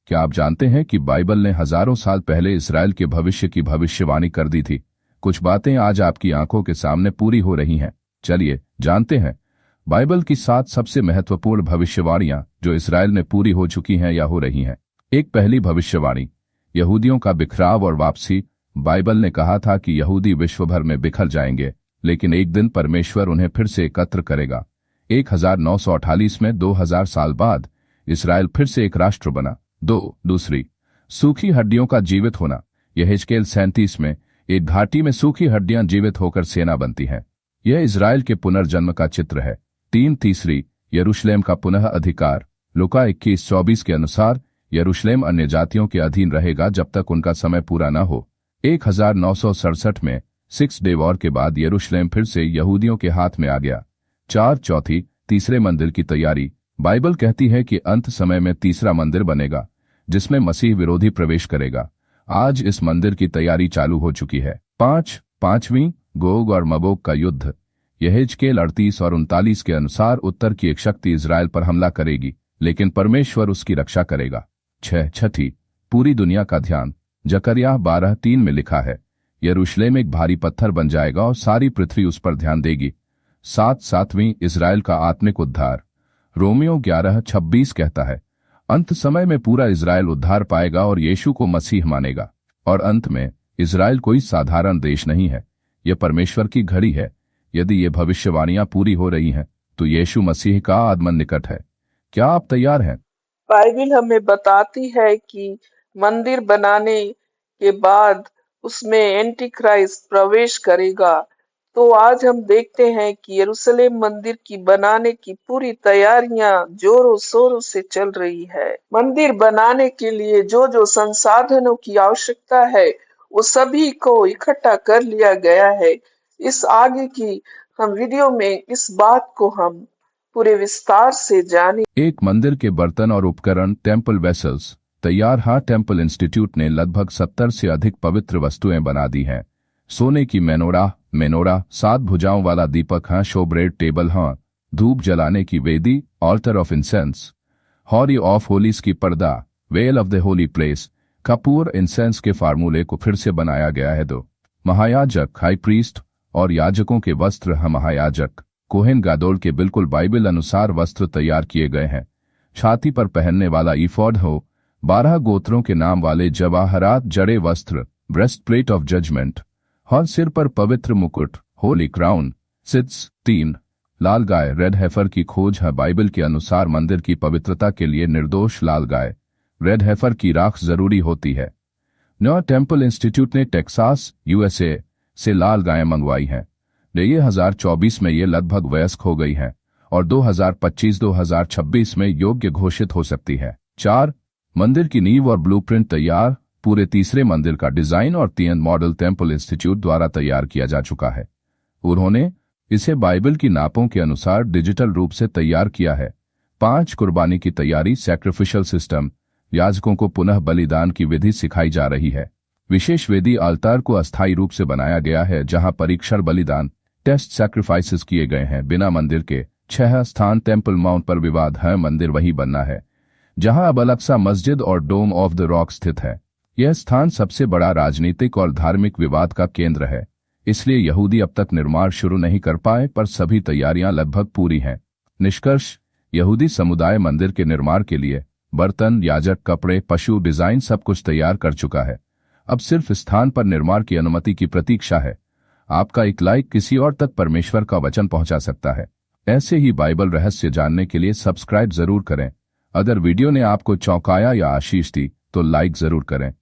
क्या आप जानते हैं कि बाइबल ने हजारों साल पहले इस्राएल के भविष्य की भविष्यवाणी कर दी थी? कुछ बातें आज आपकी आंखों के सामने पूरी हो रही हैं। चलिए जानते हैं बाइबल की 7 सबसे महत्वपूर्ण भविष्यवाणियां जो इस्राएल में पूरी हो चुकी हैं या हो रही हैं। एक पहली भविष्यवाणी, यहूदियों का बिखराव और वापसी। बाइबल ने कहा था कि यहूदी विश्व भर में बिखर जाएंगे, लेकिन एक दिन परमेश्वर उन्हें फिर से एकत्र करेगा। 1948 में 2000 साल बाद इस्राएल फिर से एक राष्ट्र बना। दूसरी, सूखी हड्डियों का जीवित होना। यहेजकेल 37 में एक घाटी में सूखी हड्डियां जीवित होकर सेना बनती हैं। यह इस्राएल के पुनर्जन्म का चित्र है। तीसरी, यरूशलेम का पुनः अधिकार। लुका 21:24 के अनुसार यरूशलेम अन्य जातियों के अधीन रहेगा जब तक उनका समय पूरा न हो। 1967 में 6 डे वॉर के बाद यरूशलेम फिर से यहूदियों के हाथ में आ गया। चौथी, तीसरे मंदिर की तैयारी। बाइबल कहती है कि अंत समय में तीसरा मंदिर बनेगा जिसमें मसीह विरोधी प्रवेश करेगा। आज इस मंदिर की तैयारी चालू हो चुकी है। पांचवीं, गोग और मगोग का युद्ध। यहेजकेल 38 और 39 के अनुसार उत्तर की एक शक्ति इजराइल पर हमला करेगी, लेकिन परमेश्वर उसकी रक्षा करेगा। छठी, पूरी दुनिया का ध्यान। जकरिया 12:3 में लिखा है, यरूशलेम एक भारी पत्थर बन जाएगा और सारी पृथ्वी उस पर ध्यान देगी। सातवीं, इजराइल का आत्मिक उद्धार। रोमियो 11:26 कहता है, अंत समय में पूरा इजराइल उद्धार पाएगा और यीशु को मसीह मानेगा। और अंत में इजराइल कोई साधारण देश नहीं है, यह परमेश्वर की घड़ी है। यदि ये भविष्यवाणियां पूरी हो रही हैं तो यीशु मसीह का आगमन निकट है। क्या आप तैयार हैं? बाइबल हमें बताती है कि मंदिर बनाने के बाद उसमें एंटी क्राइस्ट प्रवेश करेगा। तो आज हम देखते हैं कि यरूशलेम मंदिर की बनाने की पूरी तैयारियां जोरों शोरों से चल रही है। मंदिर बनाने के लिए जो जो संसाधनों की आवश्यकता है वो सभी को इकट्ठा कर लिया गया है। इस आगे की हम वीडियो में इस बात को हम पूरे विस्तार से जाने। एक मंदिर के बर्तन और उपकरण, टेम्पल वेसल्स तैयार। टेम्पल इंस्टीट्यूट ने लगभग 70 से अधिक पवित्र वस्तुएं बना दी हैं। सोने की मेनोरा 7 भुजाओं वाला दीपक, शोब्रेड टेबल, धूप जलाने की वेदी, altar of incense, holy of holies की पर्दा, veil of the holy place, कपूर इंसेंस के फार्मूले को फिर से बनाया गया है। महायाजक, हाई प्रीस्ट और याजकों के वस्त्र। महायाजक कोहेन गादोल के बिल्कुल बाइबल अनुसार वस्त्र तैयार किए गए हैं। छाती पर पहनने वाला ईफोड 12 गोत्रों के नाम वाले जवाहरात जड़े वस्त्र, ब्रेस्ट प्लेट ऑफ जजमेंट, और सिर पर पवित्र मुकुट, होली क्राउन। 3, लाल गाय, रेड हेफर की खोज है। बाइबल के अनुसार मंदिर की पवित्रता के लिए निर्दोष लाल गाय, रेड हेफर की राख जरूरी होती है। न्यू टेम्पल इंस्टीट्यूट ने टेक्सास, यूएसए से लाल गायें मंगवाई हैं। 2024 में ये लगभग वयस्क हो गई हैं और 2025-2026 में योग्य घोषित हो सकती है। 4, मंदिर की नींव और ब्लूप्रिंट तैयार। पूरे तीसरे मंदिर का डिजाइन और 3 मॉडल टेम्पल इंस्टीट्यूट द्वारा तैयार किया जा चुका है। उन्होंने इसे बाइबल की नापों के अनुसार डिजिटल रूप से तैयार किया है। 5, कुर्बानी की तैयारी, सैक्रिफिशियल सिस्टम। याजकों को पुनः बलिदान की विधि सिखाई जा रही है। विशेष वेदी अल्तार को अस्थायी रूप से बनाया गया है जहां परीक्षण बलिदान, टेस्ट सैक्रिफाइसेस किए गए हैं। बिना मंदिर के 6 स्थान टेम्पल माउंट पर विवाद है। मंदिर वही बनना है जहां अब अल-अक्सा मस्जिद और डोम ऑफ द रॉक स्थित है। यह स्थान सबसे बड़ा राजनीतिक और धार्मिक विवाद का केंद्र है, इसलिए यहूदी अब तक निर्माण शुरू नहीं कर पाए, पर सभी तैयारियां लगभग पूरी हैं। निष्कर्ष, यहूदी समुदाय मंदिर के निर्माण के लिए बर्तन, याजक, कपड़े, पशु, डिजाइन सब कुछ तैयार कर चुका है। अब सिर्फ स्थान पर निर्माण की अनुमति की प्रतीक्षा है। आपका एक लाइक किसी और तक परमेश्वर का वचन पहुंचा सकता है। ऐसे ही बाइबल रहस्य जानने के लिए सब्सक्राइब जरूर करें। अगर वीडियो ने आपको चौंकाया या आशीष दी तो लाइक जरूर करें।